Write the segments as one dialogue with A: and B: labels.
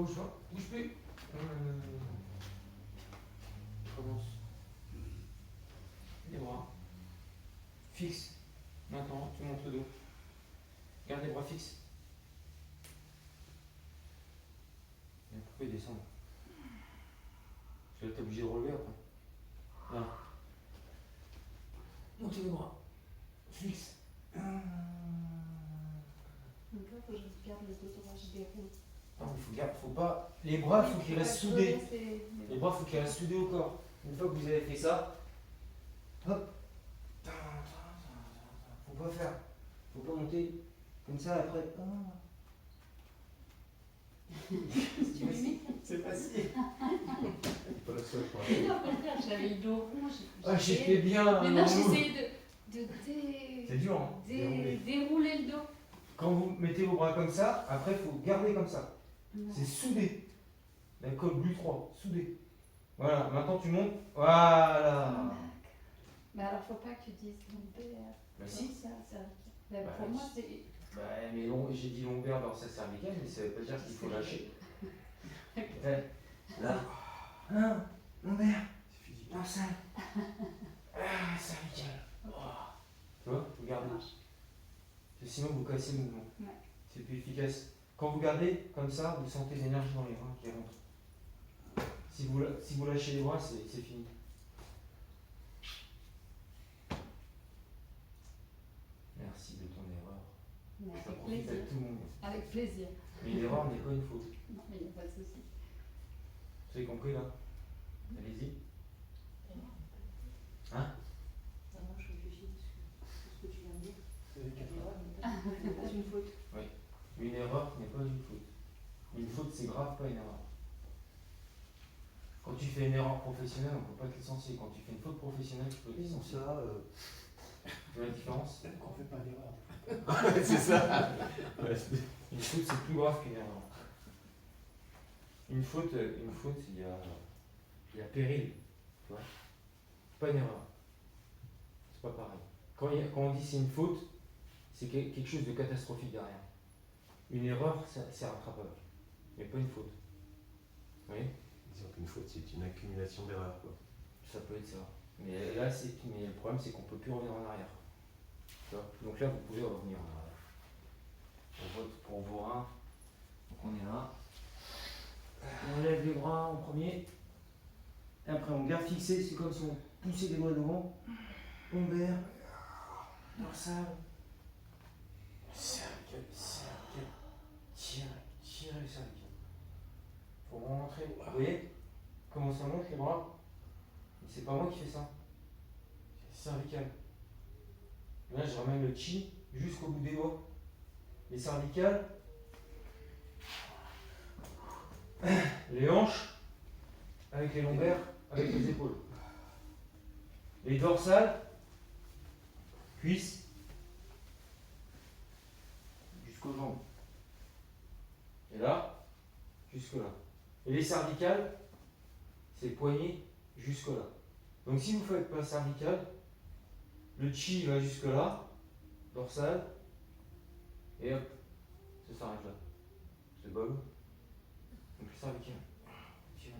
A: bouge pas. Bouge plus. Commence. Les bras. Fixe. Maintenant, tu montes le dos. Garde les bras fixes. Et après, descendre. Tu vas être obligé de relever après. Là. Montez les bras. Fixe.
B: Donc là, faut que je garde les deux bras, je déroule.
A: Non, faut pas. Les bras, faut qu'ils restent soudés. Les bras, faut qu'ils restent soudés au corps. Une fois que vous avez fait ça, hop. Faut pas faire. Faut pas monter comme ça après. C'est facile.
C: Pas la seule fois.
B: Non, au contraire, j'avais le dos rond.
A: Ah, j'étais bien.
B: Mais non, j'essayais de
A: C'est dur, hein.
B: dérouler le dos.
A: Quand vous mettez vos bras comme ça, après, il faut garder comme ça. C'est soudé. La colle bleu 3, soudé. Voilà, maintenant tu montes. Voilà.
B: Mais alors, faut pas que tu dises lombaire.
A: Bah si.
B: Ça, pour moi, c'est.
A: Bah, mais j'ai dit lombaire dans sa cervicale, mais ça veut pas dire qu'il faut lâcher. Là. Lombaire.
C: C'est physique.
A: Dorsal. Cervicale. Tu vois, vous gardez. Sinon, vous cassez le mouvement.
B: Ouais.
A: C'est plus efficace. Quand vous gardez comme ça, vous sentez l'énergie dans les reins qui rentre. Si vous lâchez les bras, c'est fini. Merci de ton erreur.
B: Mais
A: Ça
B: avec
A: profite à
B: plaisir.
A: tout le monde.
B: Avec plaisir.
A: Mais l'erreur n'est pas une faute.
B: Non, mais il n'y a pas de souci.
A: Vous avez compris là? Allez-y. Hein?
D: Non, je réfléchis sur ce que tu viens de dire.
C: C'est
D: Pas une faute.
A: Oui. Une erreur n'est pas une faute. Une faute, c'est grave, pas une erreur. Quand tu fais une erreur professionnelle, on ne peut pas être licencié. Quand tu fais une faute professionnelle, tu peux être licencié.
C: ça.
A: Tu vois la différence?
C: Qu'on fait pas d'erreur. C'est ça. Ouais,
A: Une faute, c'est plus grave qu'une erreur. Une faute, il y a péril. Tu vois? Pas une erreur. C'est pas pareil. Quand on dit c'est une faute, c'est quelque chose de catastrophique derrière. Une erreur, c'est rattrapable. Mais pas une faute. Vous voyez?
C: Disons qu'une faute, c'est une accumulation d'erreurs, quoi.
A: Ça peut être ça. Mais là, mais le problème, c'est qu'on ne peut plus revenir en arrière. Tu vois? Donc là, vous pouvez revenir en arrière. Pour vos reins. Donc on est là. On lève les bras en premier. Et après, on garde fixé. C'est comme si on poussait les doigts devant. Lombaire. Dorsal. Cervical. Tirez le cervical. Faut rentrer. Vous voyez comment ça monte les bras? Et c'est pas moi qui fais ça. C'est cervical. Là, je ramène le chi jusqu'au bout des doigts. Les cervicales. Les hanches. Avec les lombaires. Avec les épaules. Les dorsales. Cuisses. Jusqu'aux jambes. Et là, jusque là. Et les cervicales, c'est poignet jusque là. Donc si vous ne faites pas cervical, le chi va jusque là, dorsal, et hop, ça s'arrête là. C'est bon. Donc le cervical. Tirez.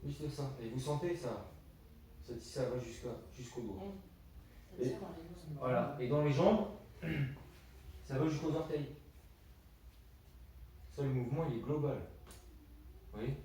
A: Juste ça. Et vous sentez ça. Ça va jusqu'au doigt. Et, voilà. Et dans les jambes, ça va jusqu'aux orteils. Ça, le mouvement, il est global. Vous voyez?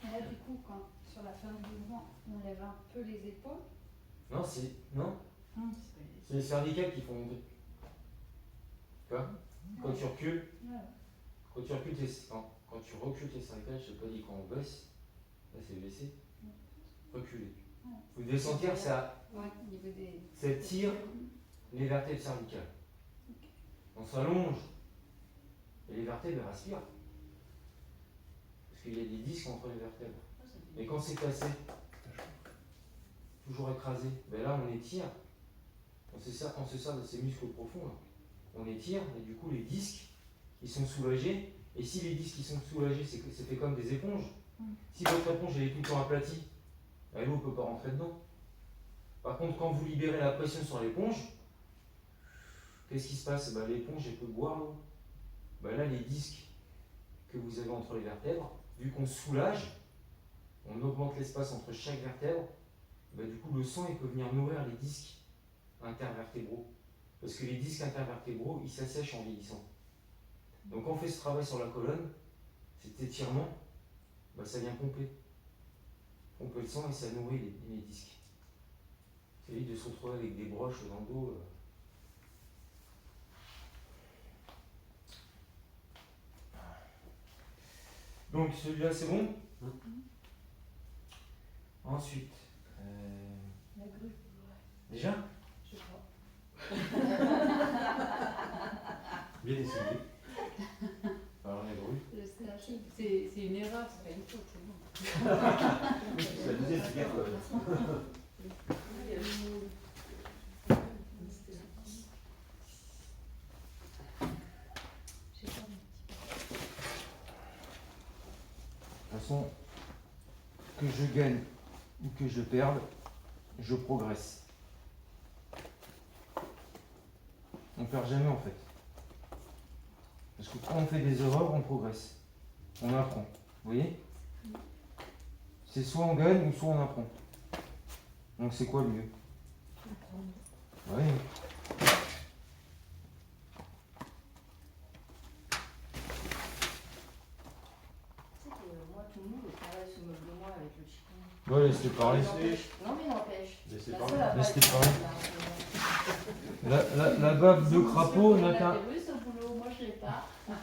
B: Et là, du coup, quand sur la fin du mouvement, on lève un peu les épaules.
A: Non, c'est les cervicales qui font monter. Tu vois? Quand tu recules, quand tu recules quand tu recules tes cervicales, je ne t'ai pas dit quand on baisse, là c'est baissé, reculer. Vous devez sentir que ça tire les vertèbres cervicales. On s'allonge et les vertèbres elles respirent. Parce qu'il y a des disques entre les vertèbres. Et quand c'est cassé, toujours écrasé, ben là on étire. On se sert de ces muscles profonds là. On étire et du coup les disques ils sont soulagés. Et si les disques ils sont soulagés, c'est que c'est fait comme des éponges. Si votre éponge elle est tout le temps aplatie, l'eau ne peut pas rentrer dedans. Par contre, quand vous libérez la pression sur l'éponge, qu'est-ce qui se passe? Ben, l'éponge elle peut boire l'eau. Ben là les disques que que vous avez entre les vertèbres, vu qu'on soulage, on augmente l'espace entre chaque vertèbre, bah, du coup le sang il peut venir nourrir les disques intervertébraux. Parce que les disques intervertébraux, ils s'assèchent en vieillissant. Donc quand on fait ce travail sur la colonne, cet étirement, bah, ça vient pomper. Pomper le sang et ça nourrit les disques. Ça évite de se retrouver avec des broches dans le dos. Donc celui-là c'est bon. Ensuite,
D: La grue.
A: déjà
D: Je sais pas.
C: Bien décidé.
A: alors la grue.
B: Le stage.
D: C'est une erreur, c'est pas une faute, c'est bon.
C: C'est la deuxième cigarette.
D: Je sais pas,
A: De toute façon, que je gagne ou que je perde, je progresse. On ne perd jamais en fait. Parce que quand on fait des erreurs, on progresse. On apprend. Vous voyez? C'est soit on gagne ou soit on apprend. Donc c'est quoi le mieux? Oui.
D: Tu sais que moi, tout le monde travaille se moque de moi avec le chiffon.
A: Ouais, laissez parler.
D: Non, mais n'empêche.
C: Laissez
D: La
C: parler.
D: seule à pas
A: Laissez
D: être
A: parler.
D: là,
A: La bave de crapaud
D: n'a
A: n'atteint.
D: pas vu ce boulot, moi je l'ai pas. Ils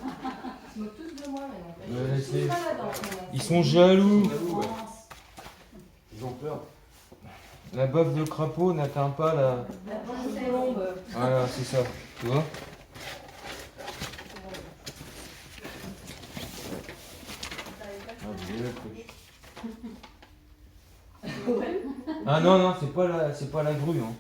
D: se moquent tous de moi, mais n'empêche.
A: Ouais,
D: Je suis
A: laissez.
D: pas là-dedans, moi.
A: Ils sont jaloux.
C: J'avoue, ouais. Ils ont peur.
A: La bave de crapaud n'atteint pas la.
D: La branche de colombe.
A: Voilà, c'est ça. Tu vois?
D: Ouais.
A: Ah non, non, c'est pas la grue. Hein.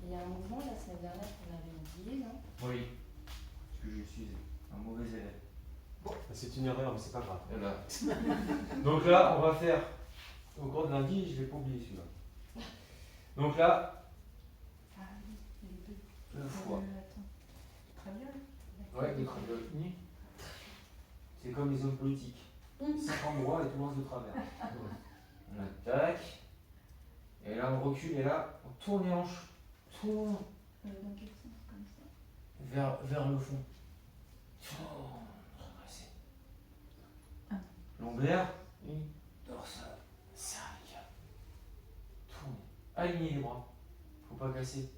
D: Il y a un mouvement la semaine dernière qu'on avait oublié, non?
A: Oui. Parce que je suis un mauvais élève.
C: C'est une erreur, mais c'est pas grave.
A: Voilà. Donc là, on va faire. Au cours de lundi, je vais pas oublier celui-là. Donc là,
D: Ah oui, les deux.
A: le foie.
D: Attends. Traviole?
A: Ouais, les travioles unis. C'est comme les hommes politiques. 50 droits et tout le reste de travers. On attaque. Et là, on recule et là, on tourne les hanches. Tourne
B: Dans quel sens? Comme ça.
A: vers le fond. Tourne. Redresser. Lombaire. Et dorsale. Cervicale. Tourner. Aligner les bras. Faut pas casser.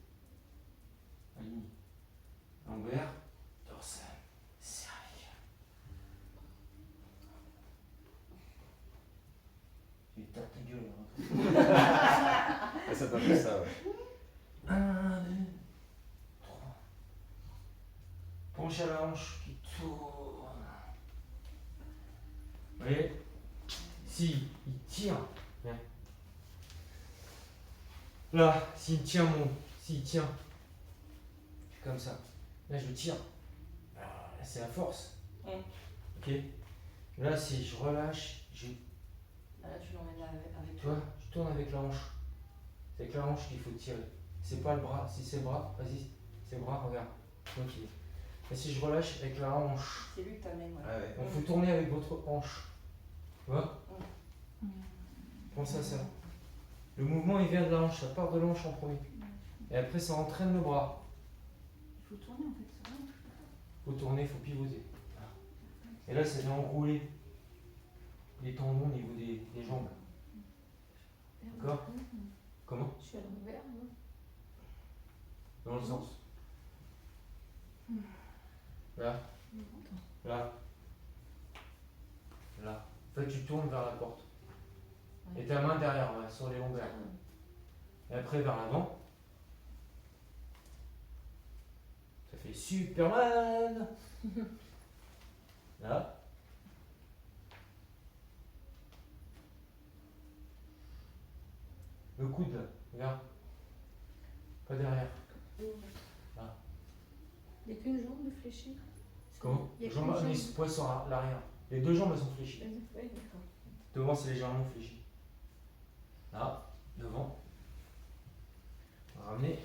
A: Aligner. Lombaire. Dorsale. Cervicale. Tu tapes ta gueule. Hein.
C: Ah, ça t'a fait ça, ouais.
A: 1, 2, 3. Penche à la hanche qui tourne. Vous voyez? Si il tire, bien. Là, s'il tient s'il tient, je fais comme ça. Là, je tire. Ah, là, c'est la force.
D: Ouais.
A: Ok. Là, si je relâche,
D: Ah, là, tu l'emmènes là avec
A: tu vois, je tourne avec la hanche. C'est avec la hanche qu'il faut tirer. C'est pas le bras. Si c'est le bras, vas-y. C'est le bras, regarde. Continue. Et si je relâche avec la hanche,
D: C'est lui que t'amènes, ouais.
C: Ouais, ouais.
A: il faut tourner avec votre hanche. Tu vois? Pense à ça. Le mouvement, il vient de la hanche. Ça part de la hanche en premier. Et après, ça entraîne le bras.
B: Il faut tourner en fait, ça va.
A: Il faut tourner, il faut pivoter. Et là, ça vient enrouler les tendons au niveau des jambes. D'accord? Comment?
B: Je suis à l'envers, non?
A: Dans le sens. Là. Là. Là. En fait, tu tournes vers la porte. Et ta main derrière, là, sur les lombaires. Et après, vers l'avant. Ça fait Superman. Là. Le coude, là. Regarde. Pas derrière.
B: Il n'y a qu'une jambe fléchie.
A: Comment?
B: Il y a
A: Jambes
B: qu'une
A: mises, poids sur l'arrière. Les deux jambes, elles sont fléchies.
B: Oui, d'accord.
A: Devant, c'est légèrement fléchi. Là, devant. Ramener.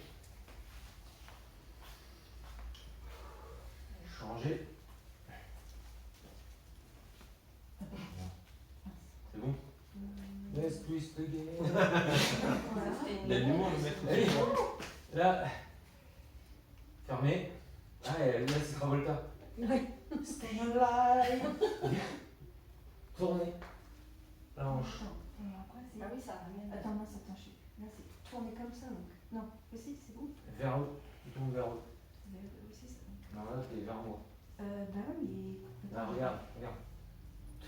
A: Changer. twist again.
B: Voilà.
C: Il a de l'humour, le maître.
A: Allez, là, fermé. Ah, là c'est Travolta.
B: Stay alive.
A: Tournez. La hanche.
B: Et après, c'est.
D: Ah oui, ça ramène.
B: Attends, mince, attends, je sais plus. Là, c'est tourné comme ça, donc. Non, aussi, c'est bon.
A: Vers eux. Tu tournes vers eux.
B: Aussi, ça.
A: Non, là, t'es vers moi.
B: Bah oui, mais.
A: Là, regarde, regarde.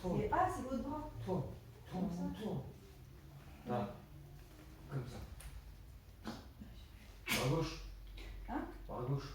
A: Tourne,
B: Ah, c'est l'autre bras.
A: tourne, tourne,
B: Comme ça.
A: tourne. Là. Comme ça. Bras gauche.
B: Hein?
A: Bras gauche.